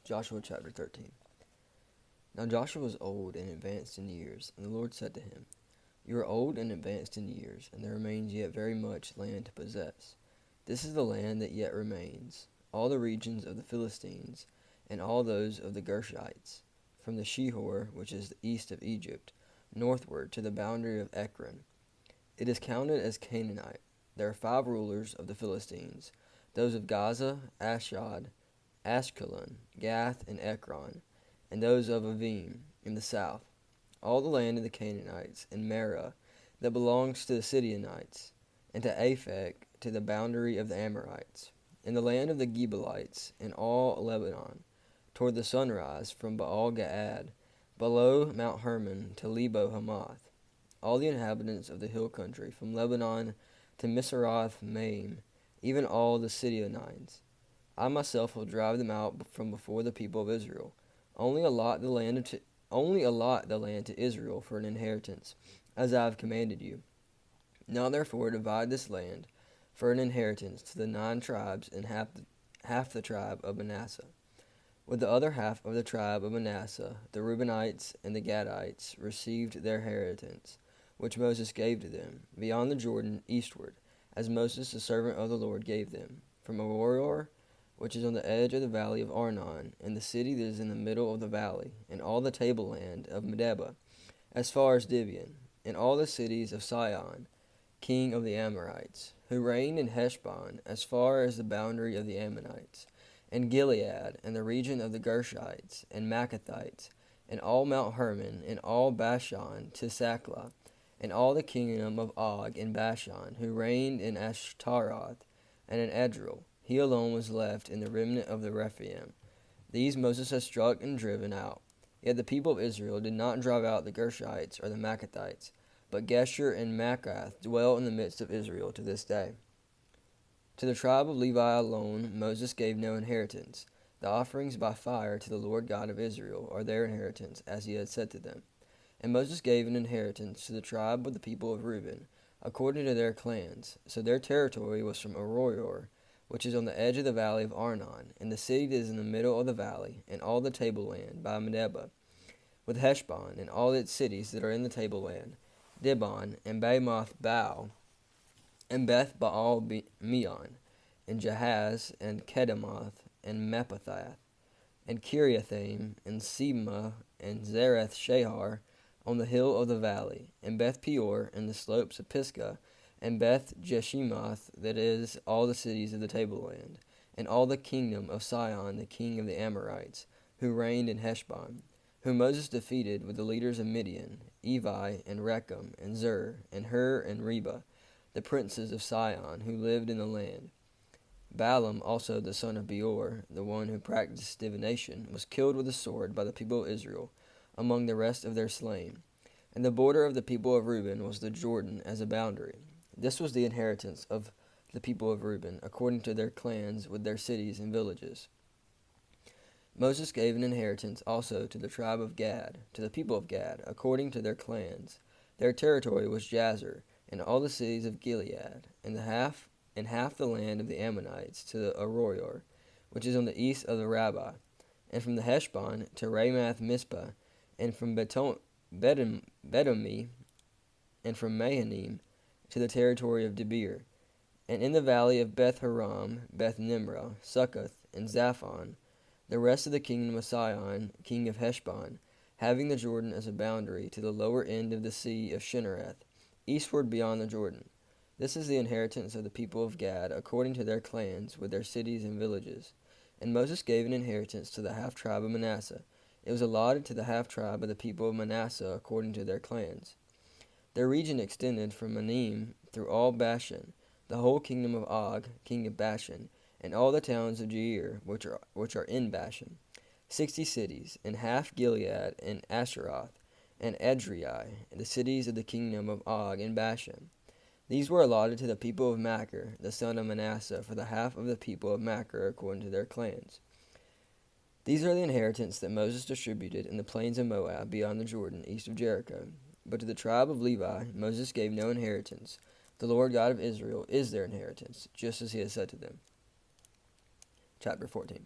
Joshua chapter 13. Now Joshua was old and advanced in years, and the Lord said to him, You are old and advanced in years, and there remains yet very much land to possess. This is the land that yet remains, all the regions of the Philistines, and all those of the Gershites, from the Shihor, which is east of Egypt, northward to the boundary of Ekron. It is counted as Canaanite. There are 5 rulers of the Philistines, those of Gaza, Ashdod, Ashkelon, Gath, and Ekron, and those of Avim in the south, all the land of the Canaanites, and Merah, that belongs to the Sidonites, and to Aphek, to the boundary of the Amorites, and the land of the Gebalites, and all Lebanon, toward the sunrise, from Baal Gad, below Mount Hermon, to Lebo Hamath, all the inhabitants of the hill country, from Lebanon to Misarath Maim, even all the Sidonites. I myself will drive them out from before the people of Israel. Only allot the land to Israel for an inheritance, as I have commanded you. Now therefore divide this land for an inheritance to the 9 tribes and half the tribe of Manasseh. With the other half of the tribe of Manasseh, the Reubenites and the Gadites received their inheritance, which Moses gave to them, beyond the Jordan eastward, as Moses the servant of the Lord gave them, from Aroer, which is on the edge of the valley of Arnon, and the city that is in the middle of the valley, and all the tableland of Medeba, as far as Divion, and all the cities of Sihon, king of the Amorites, who reigned in Heshbon, as far as the boundary of the Ammonites, and Gilead, and the region of the Gershites, and Maccathites, and all Mount Hermon, and all Bashan to Saklah, and all the kingdom of Og in Bashan, who reigned in Ashtaroth, and in Edrei. He alone was left in the remnant of the Rephaim. These Moses has struck and driven out. Yet the people of Israel did not drive out the Gershites or the Maccathites, but Geshur and Maacath dwell in the midst of Israel to this day. To the tribe of Levi alone Moses gave no inheritance. The offerings by fire to the Lord God of Israel are their inheritance, as he had said to them. And Moses gave an inheritance to the tribe of the people of Reuben, according to their clans. So their territory was from Aroer, which is on the edge of the valley of Arnon, and the city that is in the middle of the valley, and all the tableland by Medeba, with Heshbon, and all its cities that are in the tableland, Dibon, and Bamoth Baal, and Beth Baal Meon, and Jahaz, and Kedemoth, and Mepathath, and Kiriathaim, and Sibmah, and Zareth Shahar, on the hill of the valley, and Beth Peor, and the slopes of Pisgah, and Beth Jeshimoth, that is, all the cities of the tableland, and all the kingdom of Sihon, the king of the Amorites, who reigned in Heshbon, whom Moses defeated with the leaders of Midian, Evi, and Rechem, and Zur, and Hur, and Reba, the princes of Sihon, who lived in the land. Balaam also the son of Beor, the one who practiced divination, was killed with a sword by the people of Israel, among the rest of their slain. And the border of the people of Reuben was the Jordan as a boundary. This was the inheritance of the people of Reuben, according to their clans with their cities and villages. Moses gave an inheritance also to the tribe of Gad, to the people of Gad, according to their clans. Their territory was Jazer, and all the cities of Gilead, and half the land of the Ammonites to the Aroer, which is on the east of the Rabbah, and from the Heshbon to Ramath Mizpah, and from Bedomi, and from Mahanim to the territory of Debir, and in the valley of Beth Haram, Beth Nimrah, Succoth, and Zaphon, the rest of the kingdom of Sihon, king of Heshbon, having the Jordan as a boundary to the lower end of the sea of Shinnereth, eastward beyond the Jordan. This is the inheritance of the people of Gad, according to their clans, with their cities and villages. And Moses gave an inheritance to the half-tribe of Manasseh. It was allotted to the half-tribe of the people of Manasseh, according to their clans. Their region extended from Manim through all Bashan, the whole kingdom of Og, king of Bashan, and all the towns of Jair, which are in Bashan, 60 cities, and half Gilead, and Asheroth, and Edrei, the cities of the kingdom of Og in Bashan. These were allotted to the people of Machir, the son of Manasseh, for the half of the people of Machir, according to their clans. These are the inheritance that Moses distributed in the plains of Moab, beyond the Jordan, east of Jericho. But to the tribe of Levi Moses gave no inheritance. The Lord God of Israel is their inheritance, just as he has said to them. Chapter 14.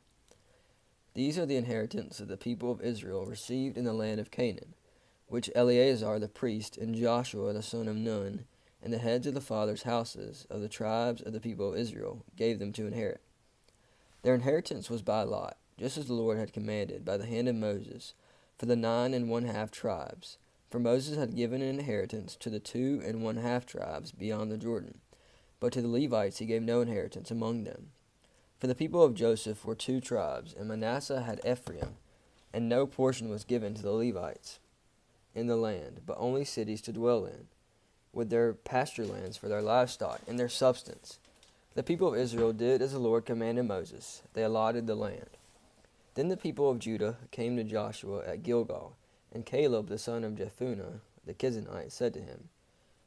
These are the inheritance of the people of Israel received in the land of Canaan, which Eleazar the priest and Joshua the son of Nun and the heads of the fathers' houses of the tribes of the people of Israel gave them to inherit. Their inheritance was by lot, just as the Lord had commanded by the hand of Moses, for the 9½ tribes. For Moses had given an inheritance to the 2½ tribes beyond the Jordan, but to the Levites he gave no inheritance among them. For the people of Joseph were 2 tribes, and Manasseh had Ephraim, and no portion was given to the Levites in the land, but only cities to dwell in, with their pasture lands for their livestock and their substance. The people of Israel did as the Lord commanded Moses. They allotted the land. Then the people of Judah came to Joshua at Gilgal, and Caleb the son of Jephunneh the Kenizzite said to him,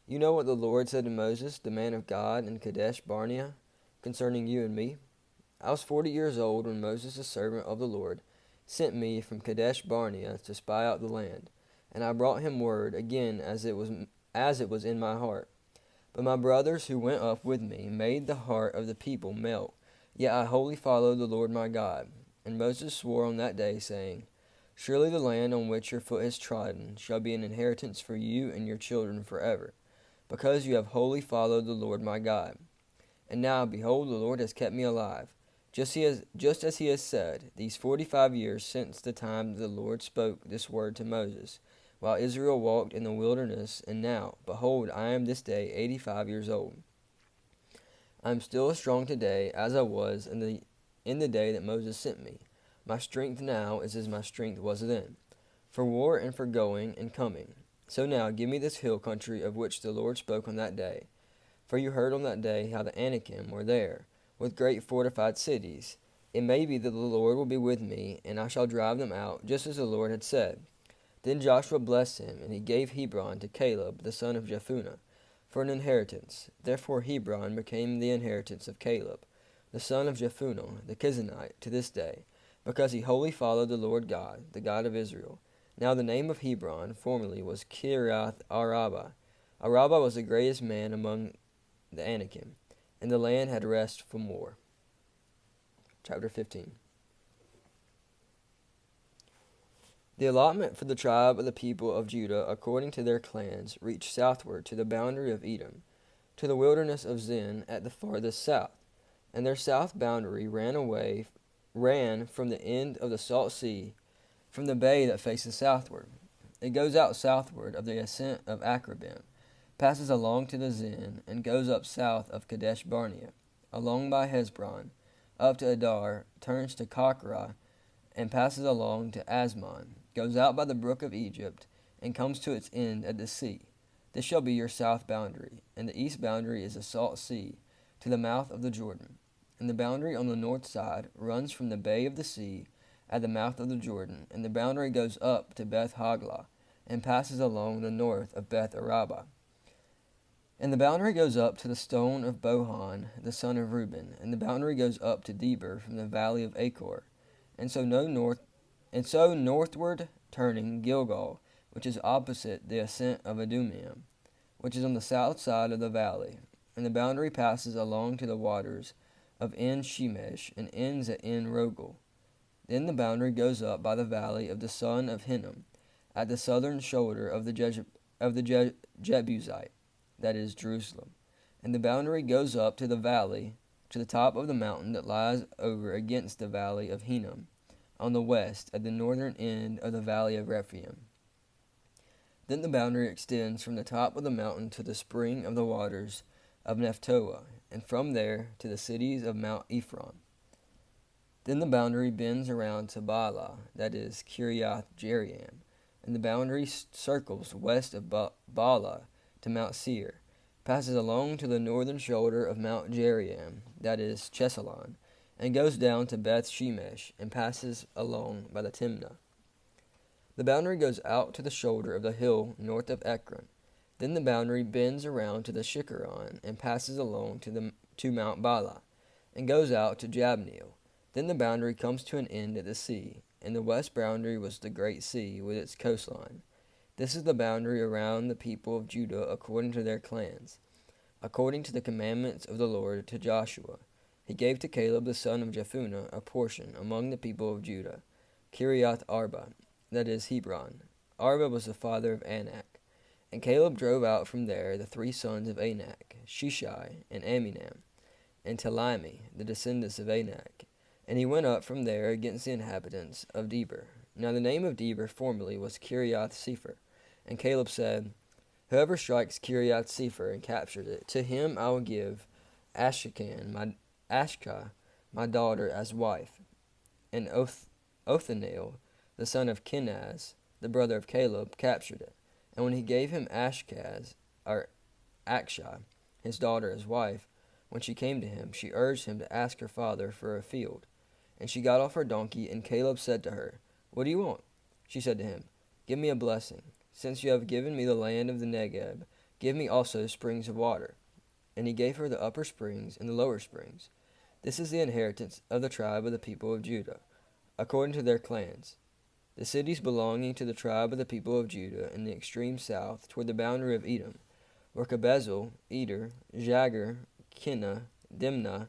You know what the Lord said to Moses, the man of God, in Kadesh Barnea, concerning you and me? I was 40 years old when Moses, the servant of the Lord, sent me from Kadesh Barnea to spy out the land, and I brought him word again as it was in my heart. But my brothers who went up with me made the heart of the people melt, yet I wholly followed the Lord my God. And Moses swore on that day, saying, Surely the land on which your foot has trodden shall be an inheritance for you and your children forever, because you have wholly followed the Lord my God. And now, behold, the Lord has kept me alive, just as he has said, these 45 years since the time the Lord spoke this word to Moses, while Israel walked in the wilderness, and now, behold, I am this day 85 years old. I am still as strong today as I was in the day that Moses sent me. My strength now is as my strength was then, for war and for going and coming. So now give me this hill country of which the Lord spoke on that day. For you heard on that day how the Anakim were there, with great fortified cities. It may be that the Lord will be with me, and I shall drive them out, just as the Lord had said. Then Joshua blessed him, and he gave Hebron to Caleb the son of Jephunneh for an inheritance. Therefore Hebron became the inheritance of Caleb, the son of Jephunneh the Kenizzite, to this day, because he wholly followed the Lord God, the God of Israel. Now the name of Hebron formerly was Kiriath Arabah. Arabah was the greatest man among the Anakim, and the land had rest from war. Chapter 15. The allotment for the tribe of the people of Judah according to their clans reached southward to the boundary of Edom, to the wilderness of Zin at the farthest south, and their south boundary ran from the end of the Salt Sea, from the bay that faces southward. It goes out southward of the ascent of Akrabim, passes along to the Zin, and goes up south of Kadesh Barnea, along by Hezbron, up to Adar, turns to Kakra, and passes along to Asmon, goes out by the brook of Egypt, and comes to its end at the sea. This shall be your south boundary, and the east boundary is the Salt Sea, to the mouth of the Jordan. And the boundary on the north side runs from the bay of the sea at the mouth of the Jordan, and the boundary goes up to Beth Haglah, and passes along the north of Beth Arabah. And the boundary goes up to the stone of Bohan, the son of Reuben, and the boundary goes up to Deber from the valley of Achor. And so northward turning Gilgal, which is opposite the ascent of Adummim, which is on the south side of the valley, and the boundary passes along to the waters of En Shemesh and ends at En Rogel. Then the boundary goes up by the valley of the son of Hinnom, at the southern shoulder of the Jebusite, that is Jerusalem. And the boundary goes up to the valley, to the top of the mountain that lies over against the valley of Hinnom, on the west, at the northern end of the valley of Rephaim. Then the boundary extends from the top of the mountain to the spring of the waters of Nephtoah, and from there to the cities of Mount Ephron. Then the boundary bends around to Baalah, that is Kiriath Jearim, and the boundary circles west of Baalah to Mount Seir, passes along to the northern shoulder of Mount Jearim, that is Chesalon, and goes down to Beth Shemesh, and passes along by the Timnah. The boundary goes out to the shoulder of the hill north of Ekron. Then the boundary bends around to the Shikkeron, and passes along to Mount Baalah, and goes out to Jabneel. Then the boundary comes to an end at the sea, and the west boundary was the great sea with its coastline. This is the boundary around the people of Judah according to their clans, according to the commandments of the Lord to Joshua. he gave to Caleb the son of Jephunneh a portion among the people of Judah, Kiriath Arba, that is Hebron. Arba was the father of Anak. And Caleb drove out from there the three sons of Anak, Shishai, and Aminam, and Telami, the descendants of Anak. And he went up from there against the inhabitants of Debir. Now the name of Debir formerly was Kiriath Sepher. And Caleb said, Whoever strikes Kiriath Sepher and captures it, to him I will give Ashka, my daughter, as wife. And Othniel, the son of Kenaz, the brother of Caleb, captured it. And when he gave him Akshai, his daughter, as wife, when she came to him, she urged him to ask her father for a field. And she got off her donkey, and Caleb said to her, What do you want? She said to him, Give me a blessing. Since you have given me the land of the Negeb, give me also springs of water. And he gave her the upper springs and the lower springs. This is the inheritance of the tribe of the people of Judah, according to their clans. The cities belonging to the tribe of the people of Judah in the extreme south, toward the boundary of Edom, were Kabezel, Eder, Jagur, Kinnah, Dimnah,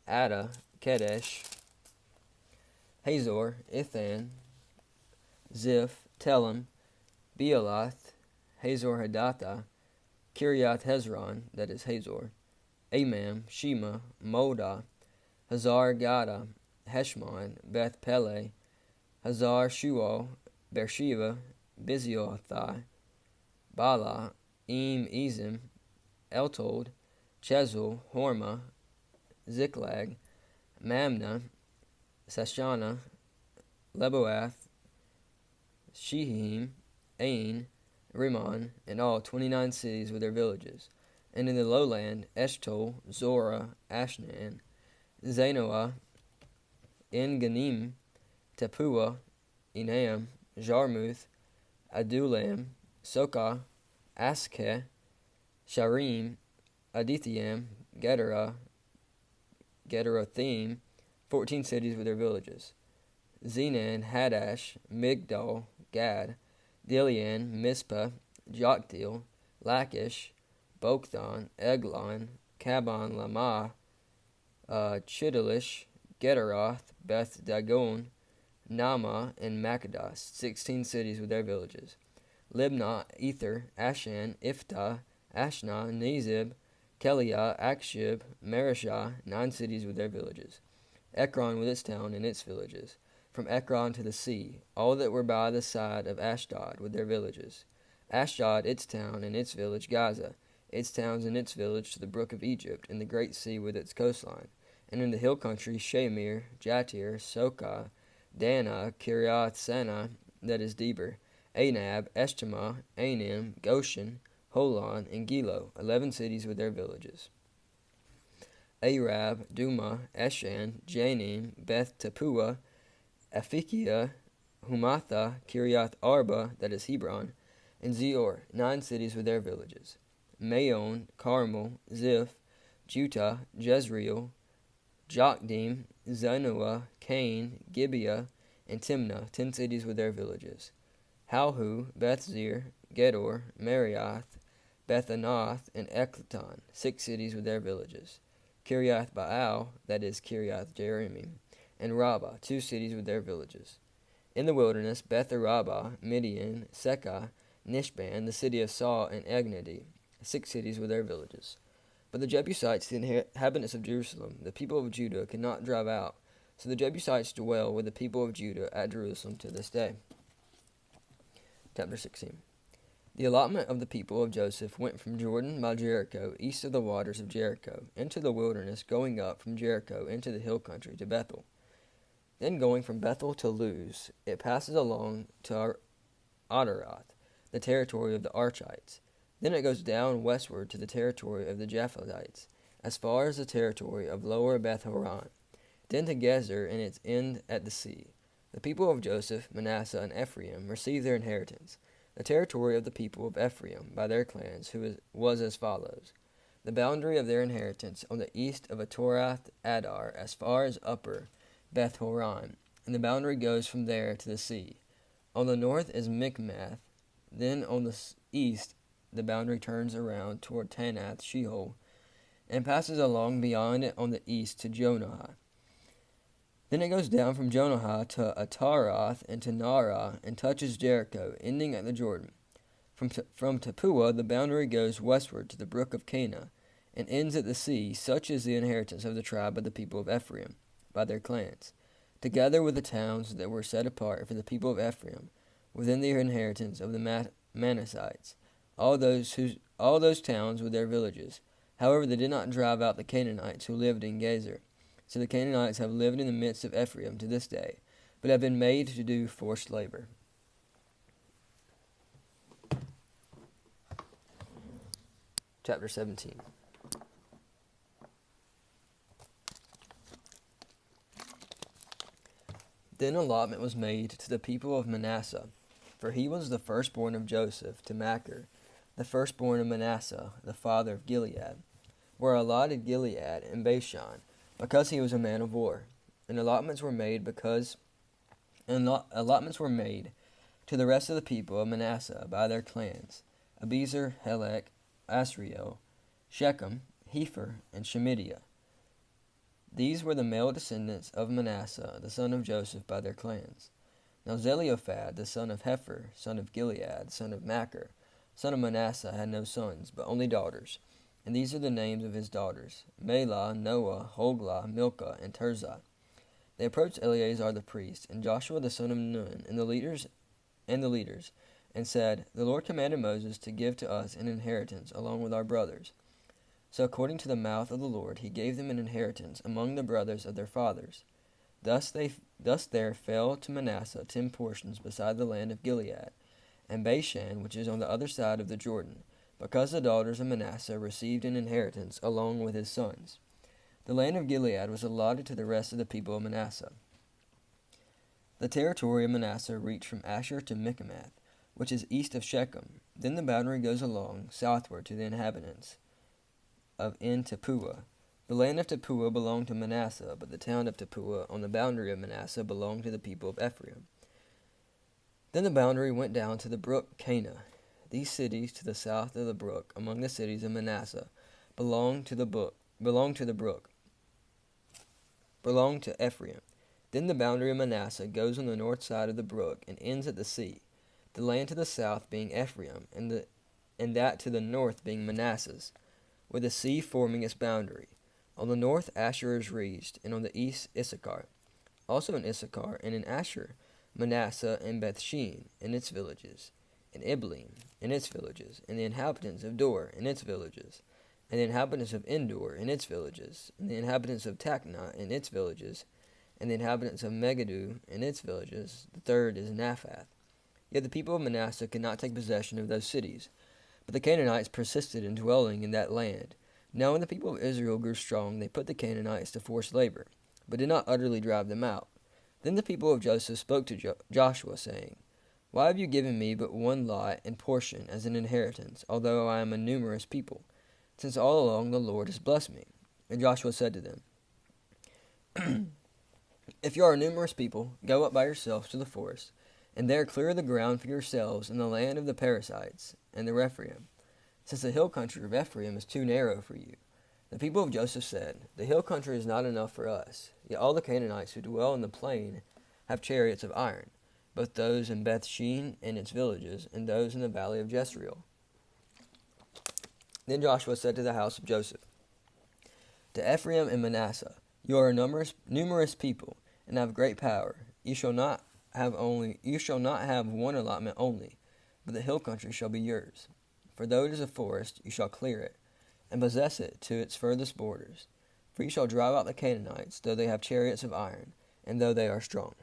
Adah, Kedesh, Hazor, Ithan, Ziph, Telem, Bealoth, Hazor Hadathah, Kiriath Hezron, that is Hazor, Amam, Shema, Modah, Hazar Gada, Heshmon, Beth Pele, Hazar Shual, Beersheba, Biziothai, Bala, Ezim, Eltod, Chezul, Hormah, Ziklag, Mamnah, Sashana, Leboath, Shehim, Ain, Rimmon, and all 29 cities with their villages. And in the lowland, Eshcol, Zorah, Ashnan, Zanoah, En-Ganim, Tepuah, Enam, Jarmuth, Adulam, Sokah, Askeh, Sharim, Adithiam, Gederothim, 14 cities with their villages. Zenan, Hadash, Migdal, Gad, Dilian, Mizpah, Joktheel, Lachish, Bokthon, Eglon, Kabon, Lamah, Chidalish, Gederoth, Beth Dagon, Nama, and Makkadah, 16 cities with their villages. Libnah, Ether, Ashan, Iftah, Ashna, Nezib, Keliah, Akshib, Marishah, 9 cities with their villages. Ekron with its town and its villages. From Ekron to the sea, all that were by the side of Ashdod with their villages. Ashdod, its town and its village, Gaza, its towns and its village to the brook of Egypt, and the great sea with its coastline. And in the hill country, Shamir, Jatir, Sokah, Dana, Kiriath Sana, that is Debir, Anab, Eshtemoh, Anim, Goshen, Holon, and Gilo, 11 cities with their villages. Arab, Duma, Eshan, Janim, Beth Tappuah, Aphikia, Humatha, Kiriath Arba, that is Hebron, and Zior, 9 cities with their villages. Maon, Carmel, Ziph, Juttah, Jezreel, Jokdim, Zanoah, Cain, Gibeah, and Timnah, 10 cities with their villages. Halhu, Bethzir, Gedor, Marioth, Bethanath, and Ekleton, 6 cities with their villages. Kiriath Baal, that is Kiriath Jearim, and Rabbah, 2 cities with their villages. In the wilderness, Beth Arabah, Midian, Sekah, Nishban, the city of Saul, and Engaddi, 6 cities with their villages. But the Jebusites, the inhabitants of Jerusalem, the people of Judah, could not drive out. So the Jebusites dwell with the people of Judah at Jerusalem to this day. Chapter 16. The allotment of the people of Joseph went from Jordan by Jericho, east of the waters of Jericho, into the wilderness, going up from Jericho into the hill country to Bethel. Then going from Bethel to Luz, it passes along to Adaroth, the territory of the Archites. Then it goes down westward to the territory of the Japhlethites, as far as the territory of lower Beth-horon, then to Gezer and its end at the sea. The people of Joseph, Manasseh, and Ephraim received their inheritance. The territory of the people of Ephraim by their clans was as follows. The boundary of their inheritance on the east of Atorath Adar as far as upper Beth-horon, and the boundary goes from there to the sea. On the north is Michmath, then on the east the boundary turns around toward Tanath Shehol, and passes along beyond it on the east to Jonah. Then it goes down from Jonah to Ataroth and to Nara and touches Jericho, ending at the Jordan. From Tappuah, the boundary goes westward to the brook of Cana and ends at the sea. Such is the inheritance of the tribe of the people of Ephraim, by their clans, together with the towns that were set apart for the people of Ephraim, within the inheritance of the Manassites, all those towns with their villages. However, they did not drive out the Canaanites who lived in Gezer. So the Canaanites have lived in the midst of Ephraim to this day, but have been made to do forced labor. Chapter 17. Then allotment was made to the people of Manasseh, for he was the firstborn of Joseph, to Machir, the firstborn of Manasseh, the father of Gilead, were allotted Gilead and Bashan, because he was a man of war. And allotments were made to the rest of the people of Manasseh by their clans: Abiezer, Helek, Asriel, Shechem, Hepher, and Shemida. These were the male descendants of Manasseh, the son of Joseph, by their clans. Now Zelophehad, the son of Hepher, son of Gilead, son of Machir, son of Manasseh, had no sons, but only daughters. And these are the names of his daughters: Melah, Noah, Hoglah, Milcah, and Tirzah. They approached Eleazar the priest, and Joshua the son of Nun, and the leaders, and said, The Lord commanded Moses to give to us an inheritance along with our brothers. So according to the mouth of the Lord, he gave them an inheritance among the brothers of their fathers. Thus there fell to Manasseh 10 portions beside the land of Gilead, and Bashan, which is on the other side of the Jordan, because the daughters of Manasseh received an inheritance along with his sons. The land of Gilead was allotted to the rest of the people of Manasseh. The territory of Manasseh reached from Asher to Michmath, which is east of Shechem. Then the boundary goes along southward to the inhabitants of En Tappuah. The land of Tappuah belonged to Manasseh, but the town of Tappuah on the boundary of Manasseh belonged to the people of Ephraim. Then the boundary went down to the brook Cana. These cities to the south of the brook, among the cities of Manasseh, belonged to Ephraim. Then the boundary of Manasseh goes on the north side of the brook and ends at the sea, the land to the south being Ephraim, and that to the north being Manasseh's, with the sea forming its boundary. On the north Asher is reached, and on the east Issachar. Also in Issachar and in Asher, Manasseh and Bethshean and its villages, and Ibleam and its villages, and the inhabitants of Dor and its villages, and the inhabitants of Endor and its villages, and the inhabitants of Taknah and its villages, and the inhabitants of Megiddo and its villages. The third is Naphath. Yet the people of Manasseh could not take possession of those cities, but the Canaanites persisted in dwelling in that land. Now when the people of Israel grew strong, they put the Canaanites to forced labor, but did not utterly drive them out. Then the people of Joseph spoke to Joshua, saying, Why have you given me but one lot and portion as an inheritance, although I am a numerous people, since all along the Lord has blessed me? And Joshua said to them, If you are a numerous people, go up by yourselves to the forest, and there clear the ground for yourselves in the land of the Perizzites and the Rephaim, since the hill country of Ephraim is too narrow for you. The people of Joseph said, The hill country is not enough for us, yet all the Canaanites who dwell in the plain have chariots of iron, both those in Bethshean and its villages, and those in the valley of Jezreel. Then Joshua said to the house of Joseph, To Ephraim and Manasseh, you are a numerous people, and have great power. You shall not have one allotment only, but the hill country shall be yours. For though it is a forest, you shall clear it, and possess it to its furthest borders. For you shall drive out the Canaanites, though they have chariots of iron, and though they are strong.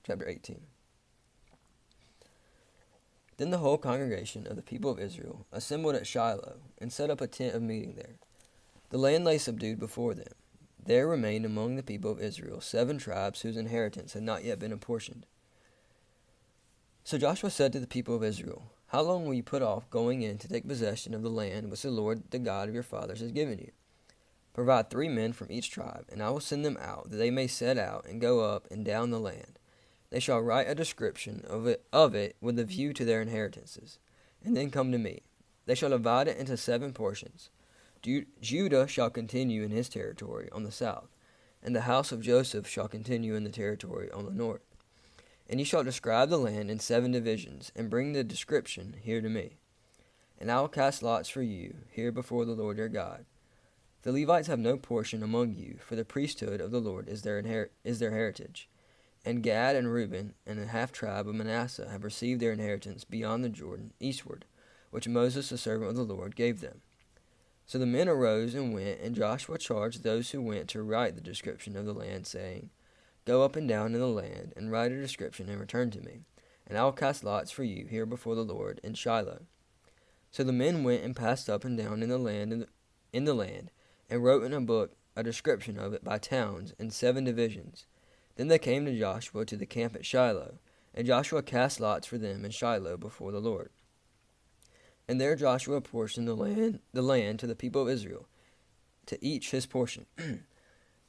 Chapter 18. Then the whole congregation of the people of Israel assembled at Shiloh, and set up a tent of meeting there. The land lay subdued before them. There remained among the people of Israel 7 tribes whose inheritance had not yet been apportioned. So Joshua said to the people of Israel, How long will you put off going in to take possession of the land which the Lord, the God of your fathers, has given you? Provide 3 men from each tribe, and I will send them out, that they may set out and go up and down the land. They shall write a description of it with a view to their inheritances, and then come to me. They shall divide it into 7 portions, Judah shall continue in his territory on the south, and the house of Joseph shall continue in the territory on the north. And ye shall describe the land in 7 divisions, and bring the description here to me. And I will cast lots for you here before the Lord your God. The Levites have no portion among you, for the priesthood of the Lord is their heritage. And Gad and Reuben and the half-tribe of Manasseh have received their inheritance beyond the Jordan, eastward, which Moses the servant of the Lord gave them. So the men arose and went, and Joshua charged those who went to write the description of the land, saying, Go up and down in the land, and write a description, and return to me, and I will cast lots for you here before the Lord in Shiloh. So the men went and passed up and down in the land, and wrote in a book a description of it by towns in 7 divisions. Then they came to Joshua to the camp at Shiloh, and Joshua cast lots for them in Shiloh before the Lord. And there Joshua apportioned the land to the people of Israel, to each his portion.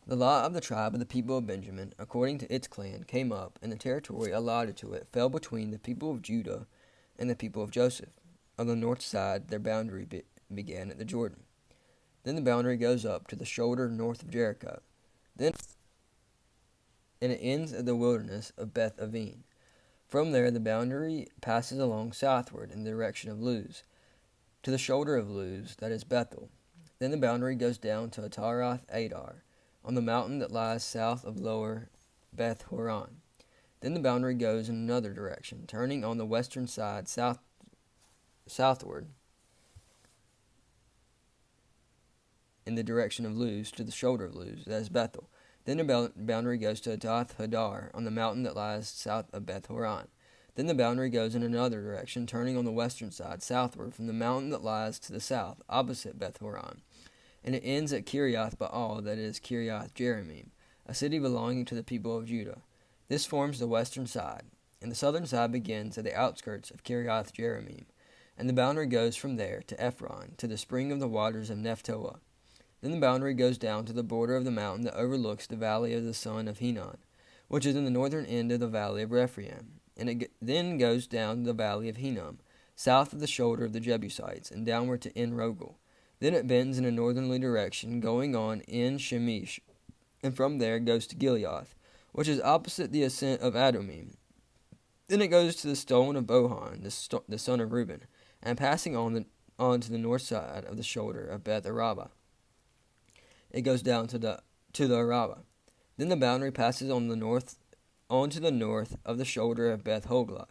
The lot of the tribe of the people of Benjamin, according to its clan, came up, and the territory allotted to it fell between the people of Judah and the people of Joseph. On the north side their boundary began at the Jordan. Then the boundary goes up to the shoulder north of Jericho. And it ends at the wilderness of Beth Aven. From there the boundary passes along southward in the direction of Luz, to the shoulder of Luz, that is Bethel. Then the boundary goes down to Ataroth Adar, on the mountain that lies south of lower Beth Horon. Then the boundary goes in another direction, turning on the western side southward in the direction of Luz, to the shoulder of Luz, that is Bethel. Then the boundary goes to Adath Hadar, on the mountain that lies south of Beth Horon. Then the boundary goes in another direction, turning on the western side southward from the mountain that lies to the south, opposite Beth Horon. And it ends at Kiriath Baal, that is Kiriath Jearim, a city belonging to the people of Judah. This forms the western side, and the southern side begins at the outskirts of Kiriath Jearim, and the boundary goes from there to Ephron, to the spring of the waters of Nephtoah. Then the boundary goes down to the border of the mountain that overlooks the valley of the son of Hinnom, which is in the northern end of the valley of Rephaim. And it then goes down to the valley of Hinnom, south of the shoulder of the Jebusites, and downward to En Rogel. Then it bends in a northerly direction, going on En Shemesh, and from there goes to Gileath, which is opposite the ascent of Adummim. Then it goes to the stone of Bohan, the son of Reuben, and passing on to the north side of the shoulder of Beth Arabah. It goes down to the Arabah. Then the boundary passes on to the north of the shoulder of Beth Hoglah,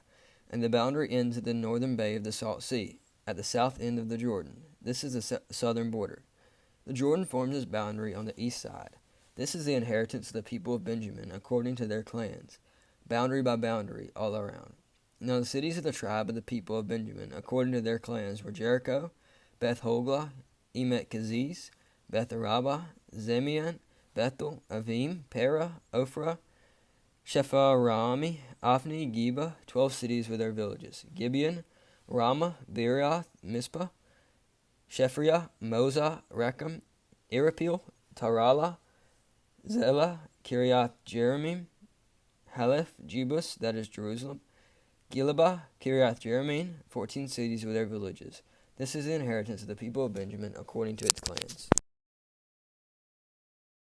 and the boundary ends at the northern bay of the Salt Sea, at the south end of the Jordan. This is the southern border. The Jordan forms its boundary on the east side. This is the inheritance of the people of Benjamin, according to their clans, boundary by boundary, all around. Now the cities of the tribe of the people of Benjamin, according to their clans, were Jericho, Beth Hoglah, Emet Keziz, Beth Arabah, Zemeon, Bethel, Avim, Perah, Ophrah, Shepharami, Ophni, Geba, 12 cities with their villages, Gibeon, Ramah, Beeroth, Mizpah, Shephriah, Mozah, Rechem, Irapil, Tarala, Zelah, Kiriath Jearim, Haleph, Jebus, that is Jerusalem, Gilabah, Kiriath Jearim, 14 cities with their villages. This is the inheritance of the people of Benjamin according to its clans.